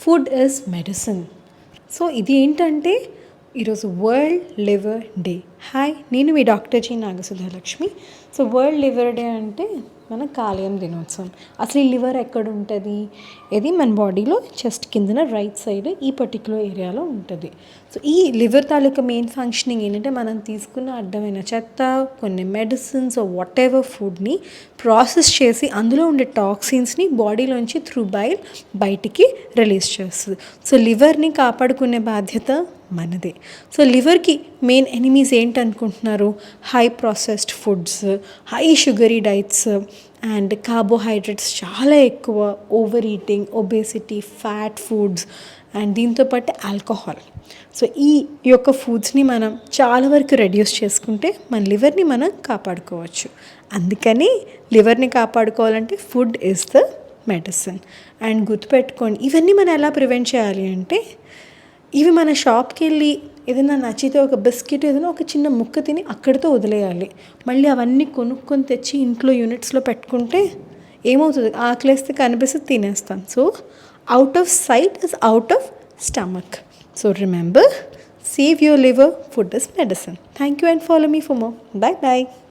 Food is medicine. So ఇది ఏంటంటే ఈరోజు వరల్డ్ లివర్ డే. హాయ్, నేను మీ doctor G Nagasudhalakshmi. So world liver day అంటే మన కాలేయం దినోత్సవం. అసలు ఈ లివర్ ఎక్కడ ఉంటుంది? ఇది మన బాడీలో చెస్ట్ కిందన రైట్ సైడ్ ఈ పర్టికులర్ ఏరియాలో ఉంటుంది. సో ఈ లివర్ తాలూకా మెయిన్ ఫంక్షనింగ్ ఏంటంటే మనం తీసుకున్న అడ్డమైన చెత్త, కొన్ని మెడిసిన్స్ వాట్ ఎవర్ ఫుడ్ని ప్రాసెస్ చేసి అందులో ఉండే టాక్సిన్స్ని బాడీలోంచి త్రూ బైల్ బయటికి రిలీజ్ చేస్తుంది. సో లివర్ని కాపాడుకునే బాధ్యత మనదే. సో లివర్కి మెయిన్ ఎనిమీస్ ఏంటనుకుంటున్నారు? High processed foods, high sugary diets and carbohydrates చాలా ఎక్కువ, over eating, obesity, fat foods and దీంతోపాటు ఆల్కహాల్. సో ఈ యొక్క ఫుడ్స్ని మనం చాలా వరకు రెడ్యూస్ చేసుకుంటే మన లివర్ని మనం కాపాడుకోవచ్చు. అందుకని లివర్ని కాపాడుకోవాలంటే food is the medicine. And గుర్తుపెట్టుకోండి, ఇవన్నీ మనం ఎలా ప్రివెంట్ చేయాలి అంటే, ఇవి మన షాప్కి వెళ్ళి ఏదైనా నచ్చితే ఒక బిస్కెట్ ఏదైనా ఒక చిన్న ముక్క తిని అక్కడితో వదిలేయాలి. మళ్ళీ అవన్నీ కొనుక్కొని తెచ్చి ఇంట్లో యూనిట్స్లో పెట్టుకుంటే ఏమవుతుంది? ఆకలేస్తే కనిపిస్తే తినేస్తాం. So out of sight is out of stomach. So remember, save your liver, food is medicine. Thank you and follow me for more. Bye.